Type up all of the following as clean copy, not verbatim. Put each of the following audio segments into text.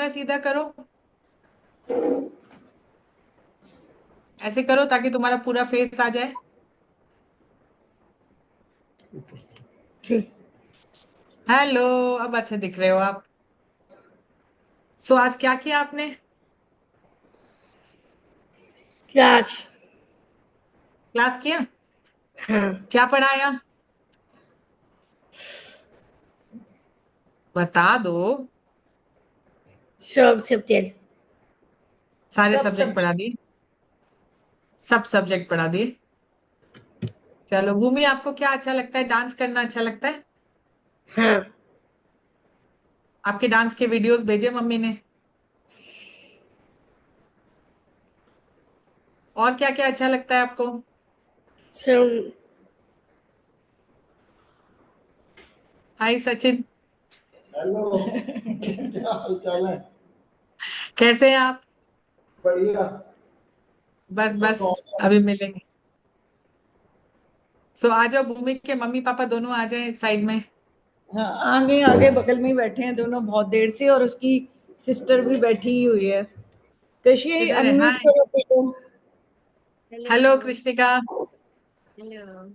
सीधा करो, ऐसे करो ताकि तुम्हारा पूरा फेस आ जाए। हेलो, अब अच्छे दिख रहे हो आप। सो आज क्या किया आपने? क्लास। क्लास किया? हाँ। क्या पढ़ाया? बता दो। सब सब्जेक्ट। सारे सब सब्जेक्ट सब्जेक्ट। पढ़ा दिए? सब सब्जेक्ट पढ़ा दिए। चलो भूमि, आपको क्या अच्छा लगता है? डांस करना अच्छा लगता है? हाँ। आपके डांस के वीडियोस भेजे मम्मी ने? और क्या क्या अच्छा लगता है आपको? सब। हाय सचिन। हेलो। क्या हाल चाल है? कैसे हैं आप? बढ़िया। बस तो बस, सॉरी। अभी मिलेंगे। सो आ जाओ, भूमि के मम्मी पापा दोनों आ जाए इस साइड में। हाँ, आगे आगे बगल में ही बैठे हैं दोनों बहुत देर से, और उसकी सिस्टर भी बैठी ही हुई है। कशी, किधर है? Unmute hi. करो बेटो। Hello hello. Krishnika. Hello.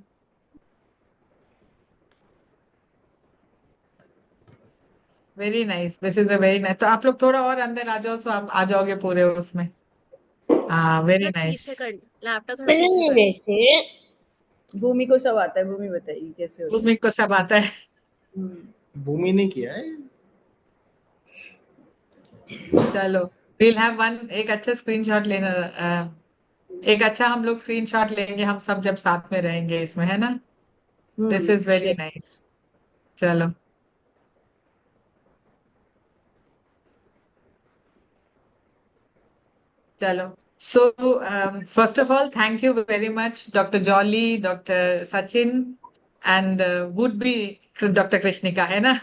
Very nice, this is a very nice. तो आप लोग थोड़ा और अंदर आ जाओ, सो आप आ जाओगे पूरे उसमें। हाँ, वेरी थोड़ा नाइस। पीछे कर, लैपटॉप थोड़ा पीछे पहले कर लो। वैसे। भूमि को सब आता है, भूमि बताइए कैसे होता भूमि को सब आता है। है। भूमि ने किया है। चलो, we'll have one, एक अच्छा स्क्रीनशॉट लेना। एक अच्छा हम लोग स्क्रीनशॉट लेंगे हम सब जब साथ में रहेंगे इसमें, है ना? This is very sure. Nice. चलो। चलो। So first of all, thank you very much doctor jolly, doctor Sachin, and would be doctor कृष्णिका, है ना?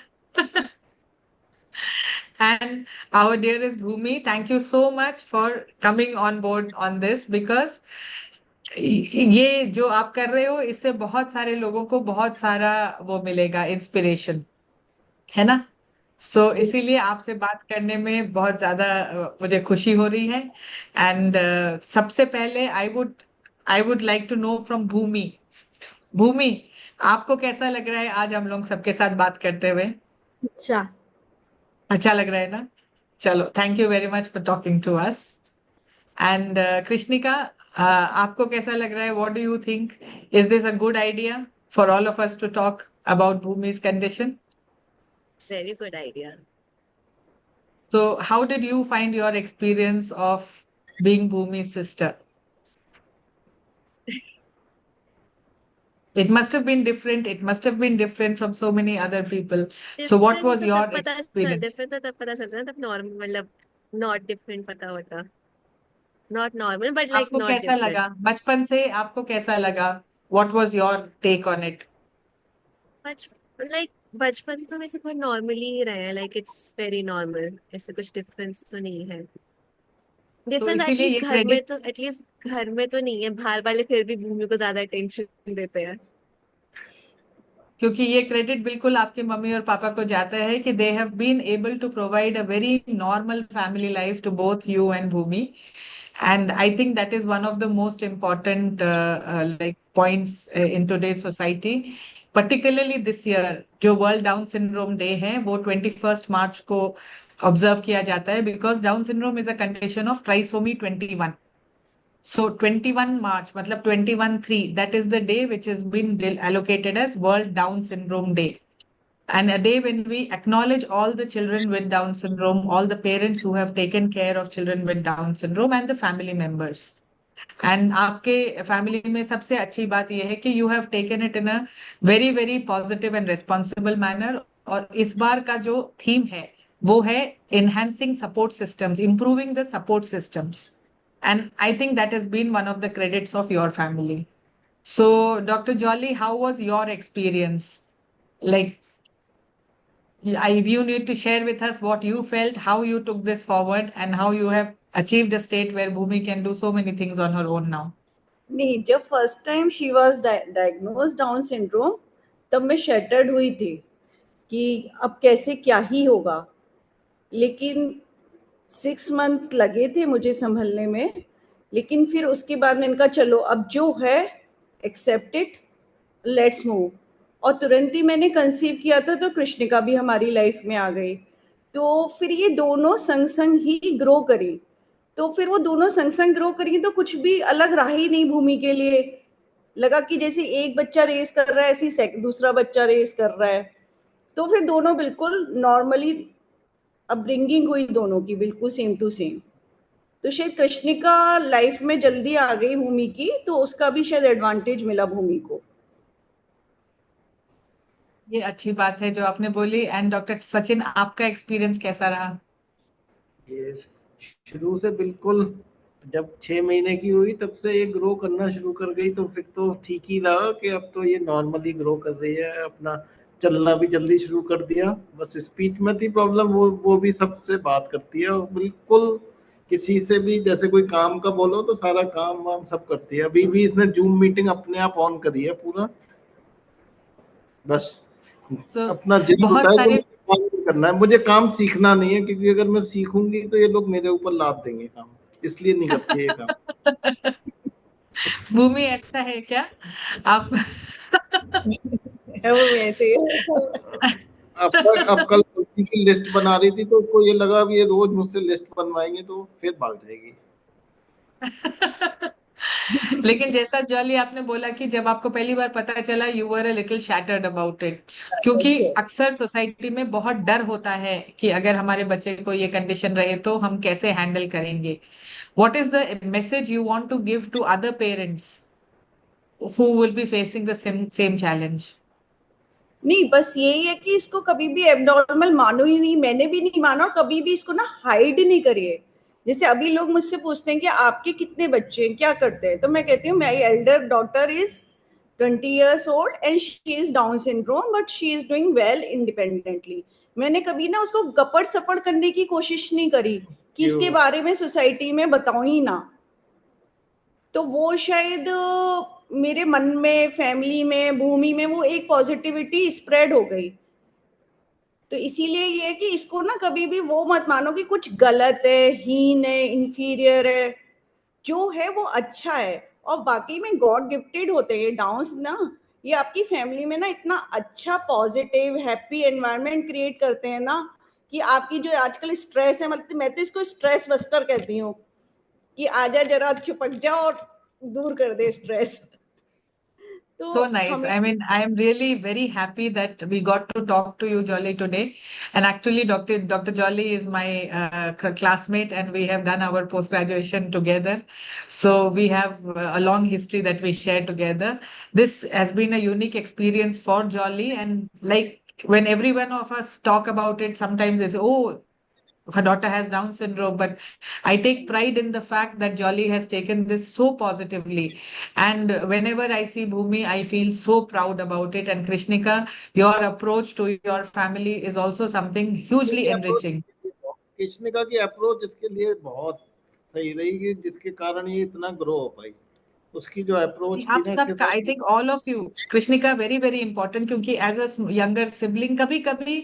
And our dearest Bhumi, thank you so much for coming on board on this, because ये जो आप कर रहे हो इससे बहुत सारे लोगों को बहुत सारा वो मिलेगा, इंस्पिरेशन, है ना? सो इसीलिए आपसे बात करने में बहुत ज्यादा मुझे खुशी हो रही है। एंड सबसे पहले I would like to know from Bhumi. Bhumi, आपको कैसा लग रहा है आज हम लोग सबके साथ बात करते हुए? अच्छा। अच्छा लग रहा है ना? चलो, thank you very much for talking to us. And Krishnika, आपको कैसा लग रहा है? What do you think? Is this a good idea for all of us to talk about Bhumi's condition? Very good idea. So, how did you find your experience of being Bhumi's sister? It must have been different. It must have been different from so many other people. So, what different was तो your तब पता चल experience? Different तो तब पता चलता है, तब नॉर्मल मतलब नॉट डिफरेंट पता होता। नॉट नॉर्मल बट लाइक आपको नॉट कैसा डिफरेंट। लगा बचपन से? आपको कैसा लगा? What was your take on it? बच लाइक बचपन तो वैसे बहुत नॉर्मली ही रहे हैं, लाइक इट्स वेरी नॉर्मल, ऐसे कुछ डिफरेंस तो नहीं है। तो डिफरेंस इसीलिए ये एटलीस्ट घर में क्रेडिट, तो एटलीस्ट घर में तो नहीं है, बाहर वाले फिर भी भूमि को ज्यादा अटेंशन देते हैं। क्योंकि ये क्रेडिट बिल्कुल आपके मम्मी और पापा को जाता है कि they have been able to provide a very normal family life to both you and Bhumi. And I think that is one of the most important like points in today's society, particularly this year. जो world down syndrome day है वो 21 मार्च को observe किया जाता है, because down syndrome is a condition of trisomy 21. So 21 March, matlab 21/3, that is the day which has been allocated as World Down Syndrome Day. And a day when we acknowledge all the children with Down syndrome, all the parents who have taken care of children with Down syndrome, and the family members. And आपके family में सबसे अच्छी बात यह है कि you have taken it in a very very positive and responsible manner. और इस बार का जो थीम है वो है enhancing support systems, improving the support systems. And I think that has been one of the credits of your family. So, Dr. Jolly, how was your experience? Like, you need to share with us what you felt, how you took this forward, and how you have achieved a state where Bhumi can do so many things on her own now. नहीं, जब first time she was diagnose down syndrome, तब मैं shattered हुई थी कि अब कैसे क्या ही होगा। लेकिन 6 मंथ लगे थे मुझे संभलने में, लेकिन फिर उसके बाद मैंने कहा चलो अब जो है एक्सेप्ट इट, लेट्स मूव। और तुरंत ही मैंने कंसीव किया था तो कृष्णिका भी हमारी लाइफ में आ गई। तो फिर ये दोनों संग संग ही ग्रो करी। तो फिर वो दोनों संग संग ग्रो करी तो कुछ भी अलग रहा ही नहीं भूमि के लिए। लगा कि जैसे एक बच्चा रेस कर रहा है ऐसे ही दूसरा बच्चा रेस कर रहा है। तो फिर दोनों बिल्कुल नॉर्मली अपब्रिंगिंग हुई दोनों की, बिल्कुल सेम टू सेम। तो शायद कृष्णिका लाइफ में जल्दी आ गई भूमि की, तो उसका भी शायद एडवांटेज मिला भूमि को। ये अच्छी बात है जो आपने बोली। एंड डॉक्टर सचिन, आपका एक्सपीरियंस कैसा रहा? ये शुरू से बिल्कुल, जब 6 महीने की हुई तब से ये ग्रो करना शुरू कर गई, तो फिर तो ठीक ही लगा कि अब तो ये नॉर्मली ग्रो कर रही है। अपना चलना भी जल्दी शुरू कर दिया, बस स्पीच में थी प्रॉब्लम। वो भी सबसे बात करती है और बिल्कुल किसी से भी जैसे कोई काम का बोलो तो सारा काम वाम सब करती है। अभी भी इसने जूम मीटिंग अपने आप ऑन करी है पूरा, बस सो अपना जिद होता बहुत है कि सारे मुझे काम नहीं करना है, मुझे काम सीखना नहीं है, क्योंकि अगर मैं सीखूंगी तो ये लोग मेरे ऊपर लाद देंगे काम, इसलिए नहीं करती है ये काम। भूमि ऐसा है क्या आप? है वो ऐसे ही। अब कल सब्जी की लिस्ट बना रही थी तो उसको ये लगा अब ये रोज मुझसे लिस्ट बनवाएंगे तो फिर भाग जाएगी। लेकिन जैसा जॉली आपने बोला कि जब आपको पहली बार पता चला, you were a little shattered about it, क्योंकि अक्सर सोसाइटी में बहुत डर होता है कि अगर हमारे बच्चे को ये कंडीशन रहे तो हम कैसे हैंडल करेंगे। What is the message you want to give to other parents who will be facing the same challenge? नहीं, बस यही है कि इसको कभी भी एबनॉर्मल मानो ही नहीं, मैंने भी नहीं माना, और कभी भी इसको ना हाइड नहीं करिए। जैसे अभी लोग मुझसे पूछते हैं कि आपके कितने बच्चे हैं, क्या करते हैं, तो मैं कहती हूँ my elder daughter is 20 years old and she is down syndrome but she is doing well independently. मैंने कभी ना उसको गपड़ सपड़ करने की कोशिश नहीं करी कि इसके क्यों? बारे में सोसाइटी में बताऊं ही ना। तो वो शायद मेरे मन में, फैमिली में, भूमि में वो एक पॉजिटिविटी स्प्रेड हो गई। तो इसीलिए ये है कि इसको ना कभी भी वो मत मानो कि कुछ गलत है, हीन है, इंफीरियर है। जो है वो अच्छा है। और बाकी में गॉड गिफ्टेड होते हैं डाउन्स ना। ये आपकी फैमिली में ना इतना अच्छा पॉजिटिव हैप्पी एनवायरनमेंट क्रिएट करते हैं ना, कि आपकी जो आजकल स्ट्रेस है, मतलब मैं तो इसको स्ट्रेस बस्टर कहती हूँ, कि आजा जरा चिपक जा और दूर कर दे स्ट्रेस। तो So nice. हमें I mean, I am really very happy that we got to talk to you, Jolly, today. And actually, Dr. Jolly is my classmate, and we have done our post graduation together. So we have a long history that we share together. This has been a unique experience for Jolly, and like when every one of us talk about it, sometimes they say, "Oh, her daughter has Down syndrome," but I take pride in the fact that Jolly has taken this so positively. And whenever I see Bhumi, I feel so proud about it. And Krishnika, your approach to your family is also something hugely enriching. कृष्णिका की approach इसके लिए बहुत सही रही, कि जिसके कारण ये इतना ग्रो हो पाई। उसकी जो अप्रोच थी आप ना इसके सबका, साथ, I think all of you, कृष्णिका वेरी वेरी इंपॉर्टेंट, क्योंकि एज अ यंगर सिबलिंग कभी कभी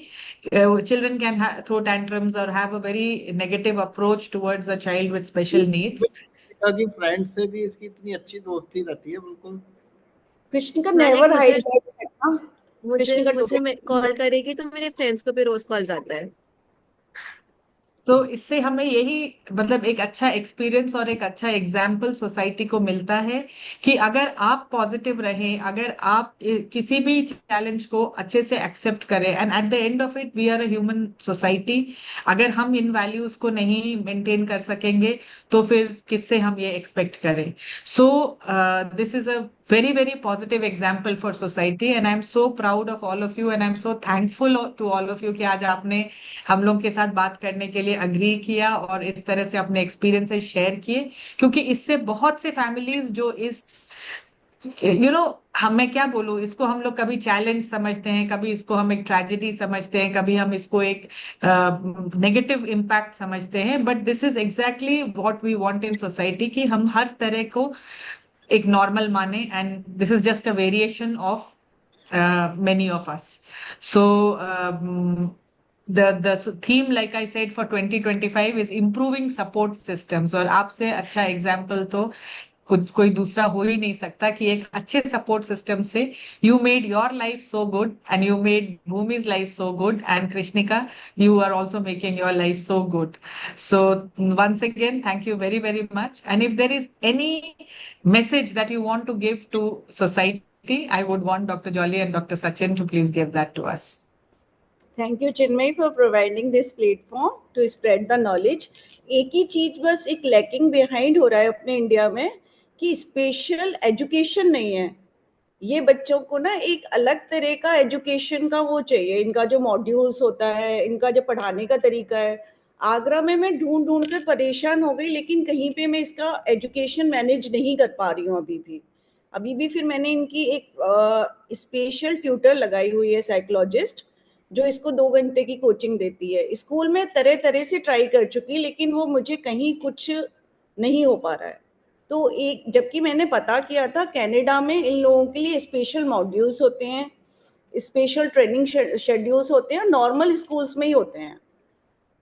चिल्ड्रन कैन थ्रो टैंट्रम्स और have a very negative approach towards a child with special needs. कृष्णिका की फ्रेंड से भी इसकी इतनी अच्छी दोस्ती रहती है बिल्कुल। कृष्ण का हाँ लाइक नेवर हाइड मुझे करना। मुझे कृष्ण का मुझे कॉल करेगी तो मेरे फ्रेंड्स को भी रोज कॉल जाता है। तो इससे हमें यही मतलब एक अच्छा एक्सपीरियंस और एक अच्छा एग्जाम्पल सोसाइटी को मिलता है कि अगर आप पॉजिटिव रहें, अगर आप किसी भी चैलेंज को अच्छे से एक्सेप्ट करें, and at the end of it we are a human society. अगर हम इन वैल्यूज को नहीं मेंटेन कर सकेंगे तो फिर किससे हम ये एक्सपेक्ट करें। So this is a very very positive example for society, and I'm so proud of all of you, and I'm so thankful to all of you कि आज आपने हम लोग के साथ बात करने के लिए अग्री किया और इस तरह से अपने एक्सपीरियंसेस शेयर किए। क्योंकि इससे बहुत से फैमिलीज जो इस हम, मैं क्या बोलूं, इसको हम लोग कभी चैलेंज समझते हैं, कभी इसको हम एक ट्रेजेडी समझते हैं, कभी हम इसको एक नेगेटिव इम्पैक्ट समझते हैं, but this is exactly what we want in society कि हम हर तरह को एक नॉर्मल माने, and this is just a variation of many of us. So the theme, like I said, for 2025 is improving support systems. और आपसे अच्छा एग्जाम्पल तो खुद कोई दूसरा हो ही नहीं सकता कि एक अच्छे सपोर्ट सिस्टम से you made your life so good and you made Bhumi's life so good and Krishnika you are also making your life so good. So once again, thank you very, very much. And if there is any message that you want to give to society, I would want Dr. Jolly and Dr. Sachin to please give that to us. Thank you Chinmay for providing this platform to spread the knowledge. एक ही चीज बस एक lacking behind हो रहा है अपने India में कि स्पेशल एजुकेशन नहीं है. ये बच्चों को ना एक अलग तरह का एजुकेशन का वो चाहिए. इनका जो मॉड्यूल्स होता है, इनका जो पढ़ाने का तरीका है, आगरा में मैं ढूंढ ढूंढ कर परेशान हो गई, लेकिन कहीं पे मैं इसका एजुकेशन मैनेज नहीं कर पा रही हूँ अभी भी. फिर मैंने इनकी एक स्पेशल ट्यूटर लगाई हुई है, साइकोलॉजिस्ट, जो इसको 2 घंटे की कोचिंग देती है. स्कूल में तरह तरह से ट्राई कर चुकी, लेकिन वो मुझे कहीं कुछ नहीं हो पा रहा है. तो एक, जबकि मैंने पता किया था कनाडा में इन लोगों के लिए स्पेशल मॉड्यूल्स होते हैं, स्पेशल ट्रेनिंग शेड्यूल्स होते हैं, नॉर्मल स्कूल्स में ही होते हैं.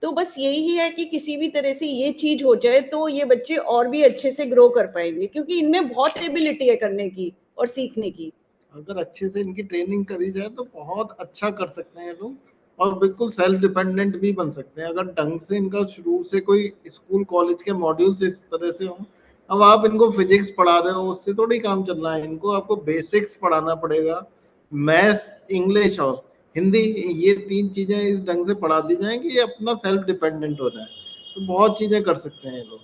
तो बस यही है कि किसी भी तरह से ये चीज हो जाए तो ये बच्चे और भी अच्छे से ग्रो कर पाएंगे, क्योंकि इनमें बहुत एबिलिटी है करने की और सीखने की. अगर अच्छे से इनकी ट्रेनिंग करी जाए तो बहुत अच्छा कर सकते हैं लोग, और बिल्कुल सेल्फ डिपेंडेंट भी बन सकते हैं अगर ढंग से इनका शुरू से कोई स्कूल कॉलेज के मॉड्यूल्स इस तरह से हो. अब आप इनको फिजिक्स पढ़ा रहे हो, उससे थोड़ी काम चलना है. इनको आपको बेसिक्स पढ़ाना पड़ेगा, मैथ्स, इंग्लिश और हिंदी. ये 3 चीजें इस ढंग से पढ़ा दी जाए कि ये अपना सेल्फ डिपेंडेंट हो जाए, तो बहुत चीजें कर सकते हैं ये लोग.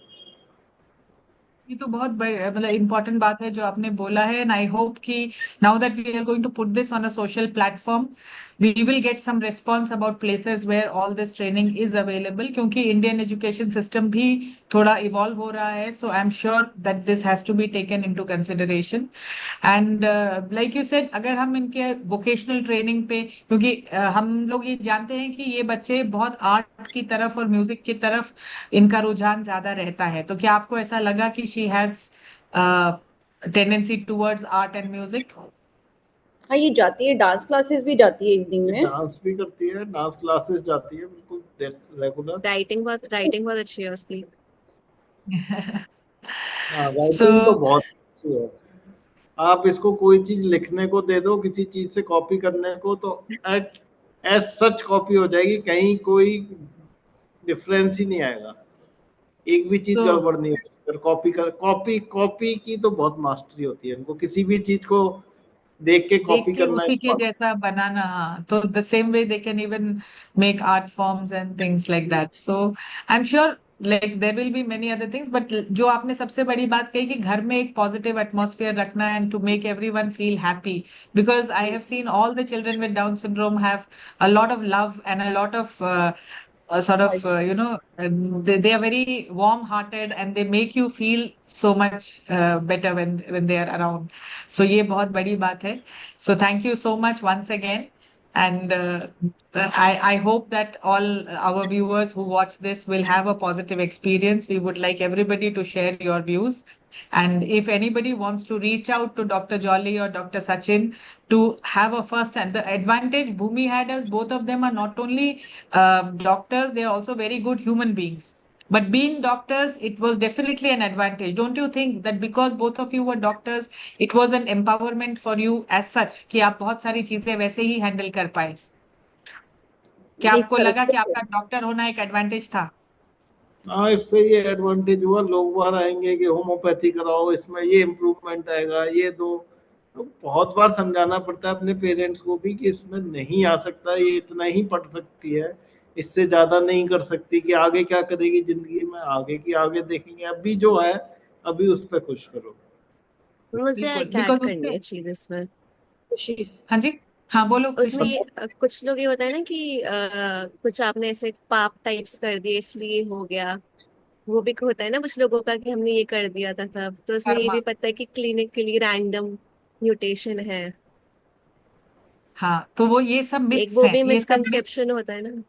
ये तो बहुत मतलब इम्पोर्टेंट बात है जो आपने बोला है. एंड आई होप कि now that we are going to put this on a social platform, we will get some response about places where all this training is available, क्योंकि इंडियन एजुकेशन सिस्टम भी थोड़ा evolve हो रहा है. So I am sure that this has to be taken into consideration. And like you said, अगर हम इनके vocational training पे, क्योंकि हम लोग ये जानते हैं कि ये बच्चे बहुत आर्ट की तरफ और म्यूजिक की तरफ इनका रुझान ज्यादा रहता है, तो क्या आपको ऐसा लगा कि she has tendency towards art and music? हाँ, ये जाती है, डांस क्लासेस भी जाती है इवनिंग में. डांस भी करती है, डांस क्लासेस जाती है बिल्कुल रेगुलर. राइटिंग बहुत अच्छी है उसकी. हाँ, सो राइटिंग तो बहुत अच्छी है. आप इसको कोई चीज लिखने को दे दो, किसी चीज से कॉपी करने को, तो एट एज सच कॉपी हो जाएगी, कहीं कोई डिफरेंस ही नहीं आएगा, एक भी चीज तो गड़बड़ नहीं होगी. अगर कॉपी की तो बहुत मास्टरी होती है इनको, किसी भी चीज को देख के देख कॉपी के करना उसी के है. जैसा बनाना. हाँ, तो the same way they can even make art forms and things like that. So I am sure like there will be many other things, but जो आपने सबसे बड़ी बात कही कि घर में एक पॉजिटिव एटमॉस्फेयर रखना and to make everyone feel happy, because I have seen all the children with Down syndrome have a lot of love and a lot of sort of they are very warm hearted and they make you feel so much better when they are around. So ये बहुत बड़ी बात है. So thank you so much once again. And I hope that all our viewers who watch this will have a positive experience. We would like everybody to share your views. And if anybody wants to reach out to Dr. Jolly or Dr. Sachin to have a first hand, the advantage Bhumi had is both of them are not only doctors, they are also very good human beings. But being doctors, it was definitely an advantage. Don't you think that because both of you were doctors, it was an empowerment for you as such कि आप बहुत सारी चीजें वैसे ही handle कर पाए? क्या नहीं, आपको फर्क लगा कि तो आपका डॉक्टर होना एक एडवांटेज था? हाँ, इससे ये एडवांटेज हुआ, लोग बाहर आएंगे कि होम्योपैथी कराओ, इसमें ये इम्प्रूवमेंट आएगा, ये दो. तो बहुत बार समझाना पड़ता है अपने पेरेंट्स को भी कि इसमें नहीं आ सकता, ये इतना ही पढ़ सकती है, इससे ज्यादा नहीं कर सकती, कि आगे क्या करेगी जिंदगी में, आगे देखेंगे. अभी जो है अभी उस पर खुश करो. मुझे बिल्कुल, एक ऐड बिकॉज करनी उससे. है चीज इसमें. खुशी. हाँ जी, हाँ बोलो उसमें कृष्ण. कुछ लोग ये होता है ना कि कुछ आपने ऐसे पाप टाइप्स कर दिए इसलिए हो गया. वो भी होता है ना कुछ लोगों का कि हमने ये कर दिया था तब. तो उसमें ये कर्मा. भी पता है कि क्लिनिकली रैंडम म्यूटेशन है. हाँ, तो वो ये सब एक मिथ्स वो हैं, भी ये सब मिथ्स. मिसकंसेप्शन होता है ना.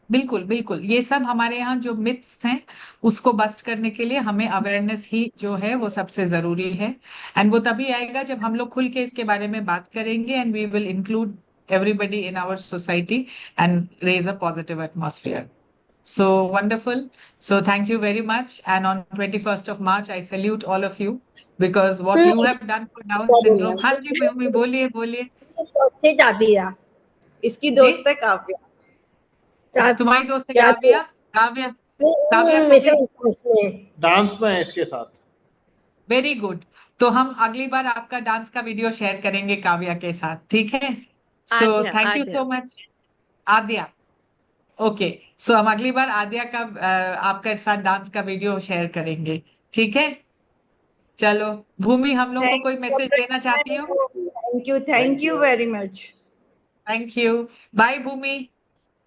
बिल्कुल बिल्कुल, ये सब हमारे यहाँ जो मिथ्स हैं उसको बस्ट करने के लिए हमें अवेयरनेस ही जो है वो सबसे जरूरी है. एंड वो तभी आएगा जब हम लोग खुल के इसके बारे में बात करेंगे. And we will include everybody in our society and raise a positive atmosphere. So wonderful. So thank you very much. And on 21st of March, I salute all of you because what you have done for Down syndrome. हाँ जी mummy बोलिए बोलिए से जाबिया इसकी जी दोस्त है काव्या। तुम्हारी दोस्त है क्या काव्या काव्या काव्या को हमेशा भी उसमें डांस में है इसके साथ। Very good. तो हम अगली बार आपका डांस का वीडियो शेयर करेंगे काव्या के साथ, ठीक है? So Aadya thank you Aadya so much Aadya. Okay, so हम अगली बार आद्या का आपके साथ डांस का वीडियो शेयर करेंगे, ठीक है? चलो भूमि, हम लोग को कोई मैसेज देना चाहती हो? Thank you very much. Thank you. Bye Bhumi.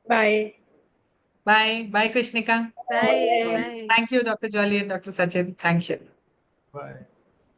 Bye bye bye Krishnika. Bye bye. Thank you doctor Jolly and doctor Sachin, thank you. Bye.